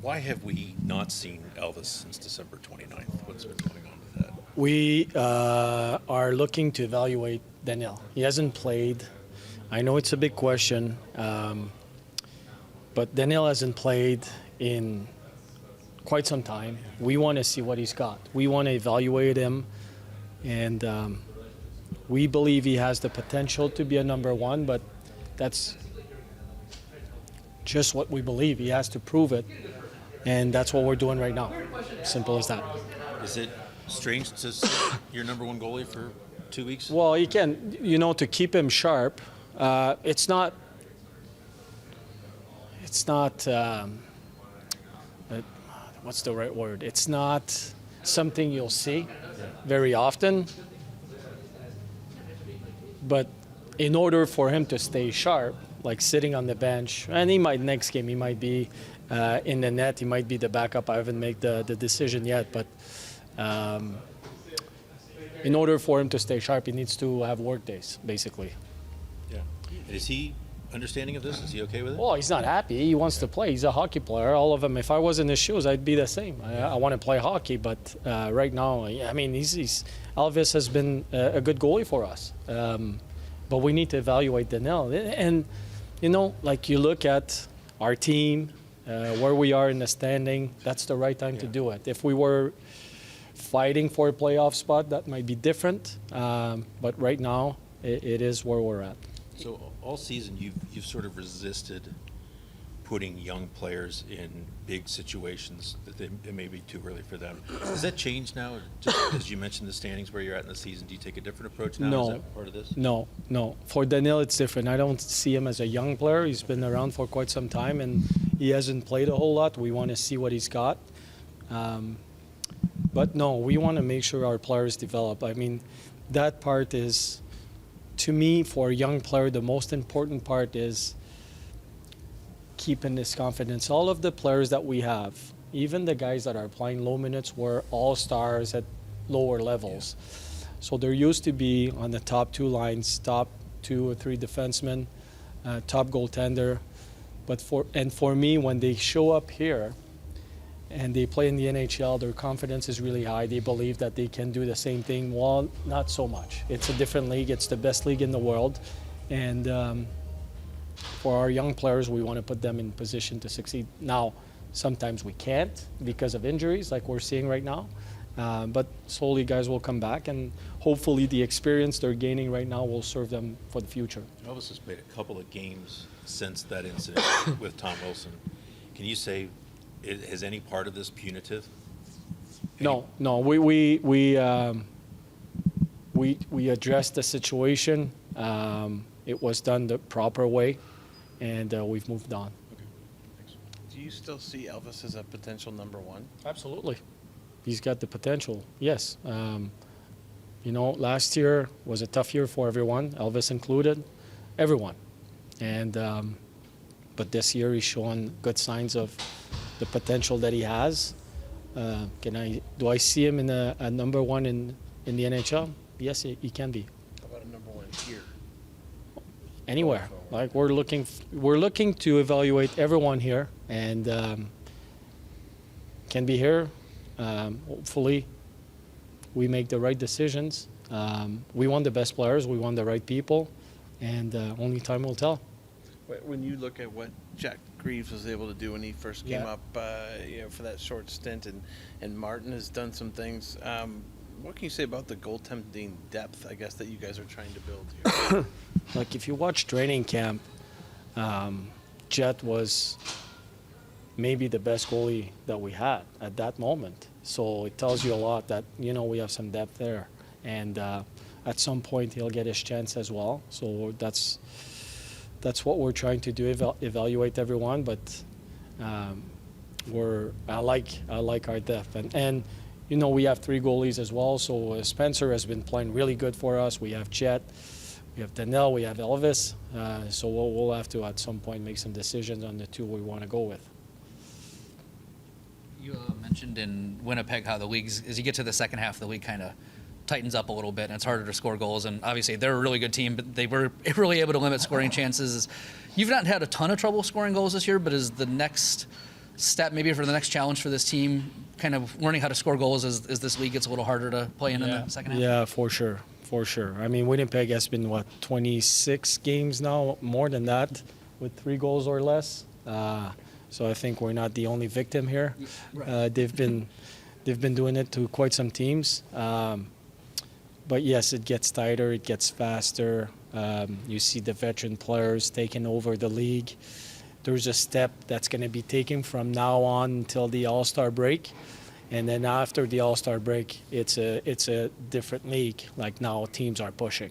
Why have we not seen Elvis since December 29th? What's been going on with that? We are looking to evaluate Danault. He hasn't played. I know it's a big question, but Danault hasn't played in quite some time. We want to see what he's got. We want to evaluate him, and we believe he has the potential to be a number one, but that's just what we believe. He has to prove it, and that's what we're doing right now. Simple as that. Is it strange to see your number one goalie for 2 weeks? Well, you can, to keep him sharp. It's not. What's the right word? It's not something you'll see very often. But in order for him to stay sharp, like sitting on the bench, and next game he might be in the net, he might be the backup. I haven't made the decision yet, but in order for him to stay sharp, he needs to have work days, basically. Yeah. And is he understanding of this? Is he okay with it? Well, he's not happy. He wants to play. He's a hockey player. All of them. If I was in his shoes, I'd be the same. I want to play hockey, but right now, I mean, Elvis has been a good goalie for us. But we need to evaluate Danault. And, like you look at our team, where we are in the standing, that's the right time to do it. If we were fighting for a playoff spot, that might be different. But right now, it is where we're at. So all season, you've sort of resisted putting young players in big situations that it may be too early for them. Has that changed now? Just as you mentioned the standings where you're at in the season, do you take a different approach now? No. Is that part of this? No. For Danault, it's different. I don't see him as a young player. He's been around for quite some time, and he hasn't played a whole lot. We want to see what he's got. But no, we want to make sure our players develop. I mean, that part is, to me, for a young player, the most important part is keeping this confidence. All of the players that we have, even the guys that are playing low minutes, were all-stars at lower levels. Yeah. So there used to be on the top two lines, top 2 or 3 defensemen, top goaltender. But for me, when they show up here and they play in the NHL, their confidence is really high. They believe that they can do the same thing. Well, not so much. It's a different league. It's the best league in the world. And for our young players, we want to put them in position to succeed. Now, sometimes we can't because of injuries like we're seeing right now. But slowly guys will come back, and hopefully the experience they're gaining right now will serve them for the future. Elvis has played a couple of games since that incident with Tom Wilson. Can you say, is any part of this punitive? No. We addressed the situation. It was done the proper way, and we've moved on. Okay. Thanks. Do you still see Elvis as a potential number one? Absolutely. He's got the potential, yes. Last year was a tough year for everyone, Elvis included, everyone. And but this year he's shown good signs of the potential that he has. Do I see him in a number one in the NHL? Yes, he can be. How about a number one here? Anywhere. Like we're looking to evaluate everyone here, and can be here. Hopefully, we make the right decisions. We want the best players. We want the right people, and only time will tell. When you look at what Jack Greaves was able to do when he first came up, for that short stint, and Martin has done some things. What can you say about the goaltending depth, I guess, that you guys are trying to build here? Like if you watch training camp, Jet was maybe the best goalie that we had at that moment. So it tells you a lot that, we have some depth there. And at some point he'll get his chance as well. So that's what we're trying to do, evaluate everyone. But I like our depth. And we have 3 goalies as well. So Spencer has been playing really good for us. We have Jet, we have Danault, we have Elvis. So we'll have to at some point make some decisions on the 2 we want to go with. You mentioned in Winnipeg how the leagues, as you get to the second half, the league kind of tightens up a little bit and it's harder to score goals. And obviously they're a really good team, but they were really able to limit scoring chances. You've not had a ton of trouble scoring goals this year, but is the next step maybe for the next challenge for this team, kind of learning how to score goals as this league gets a little harder to play in the second half? Yeah, for sure. For sure. I mean, Winnipeg has been, 26 games now, more than that, with 3 goals or less. So I think we're not the only victim here. Right. They've been doing it to quite some teams. But yes, it gets tighter, it gets faster. You see the veteran players taking over the league. There's a step that's going to be taken from now on until the All-Star break. And then after the All-Star break, it's a different league. Like now, teams are pushing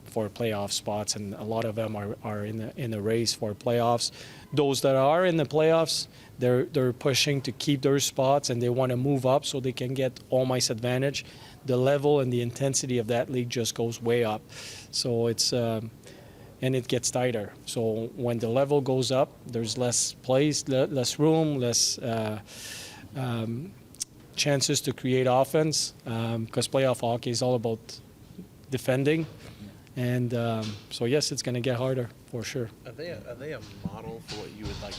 for playoff spots, and a lot of them are in the race for playoffs. Those that are in the playoffs, they're pushing to keep their spots, and they want to move up so they can get home ice advantage. The level and the intensity of that league just goes way up. So it's and it gets tighter. So when the level goes up, there's less plays, less room, less chances to create offense, because playoff hockey is all about defending. And so yes, it's going to get harder for sure. Are they a model for what you would like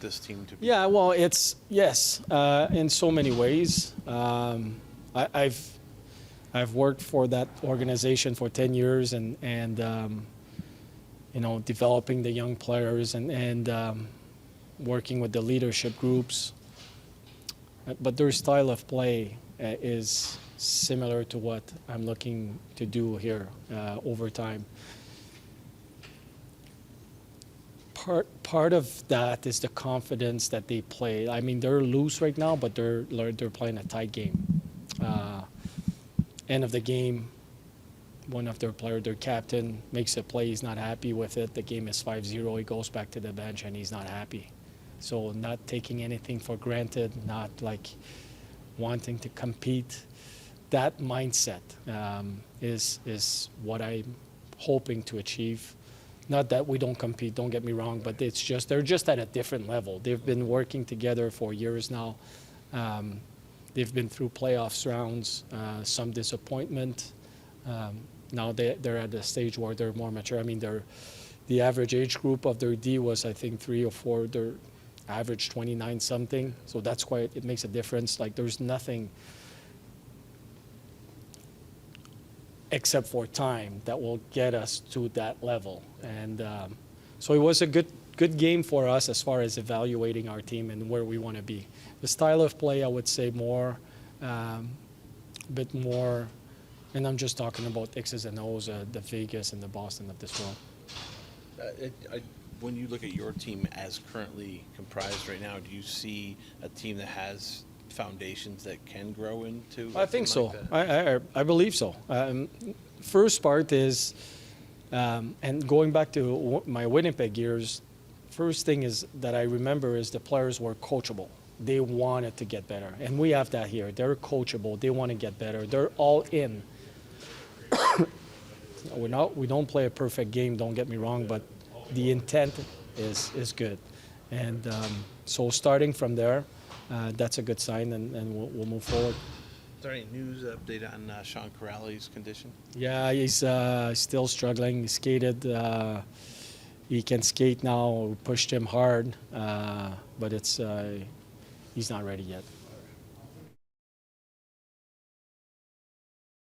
this team to be? Yeah, well, it's yes, in so many ways. I've worked for that organization for 10 years, and developing the young players and working with the leadership groups. But their style of play is similar to what I'm looking to do here over time. Part of that is the confidence that they play. I mean, they're loose right now, but they're playing a tight game. End of the game, one of their players, their captain, makes a play. He's not happy with it. The game is 5-0. He goes back to the bench and he's not happy. So not taking anything for granted, not like wanting to compete. That mindset is what I'm hoping to achieve. Not that we don't compete, don't get me wrong, but it's just they're just at a different level. They've been working together for years now. They've been through playoffs rounds, some disappointment. Now they're at a stage where they're more mature. I mean, the average age group of their D was, I think, 3 or 4. They're average 29 something. So that's it makes a difference. Like there's nothing except for time that will get us to that level. And so it was a good game for us as far as evaluating our team and where we want to be. The style of play, I would say a bit more, and I'm just talking about X's and O's, the Vegas and the Boston of this world. When you look at your team as currently comprised right now, do you see a team that has foundations that can grow into? I think so. Like I believe so. First part is, and going back to my Winnipeg years, first thing is that I remember is the players were coachable. They wanted to get better, and we have that here. They're coachable. They want to get better. They're all in. We don't play a perfect game. Don't get me wrong, but the intent is good, and so starting from there, that's a good sign, and we'll move forward. Is there any news update on Sean Corrali's condition? Yeah, he's still struggling. He skated. He can skate now. We pushed him hard, but he's not ready yet.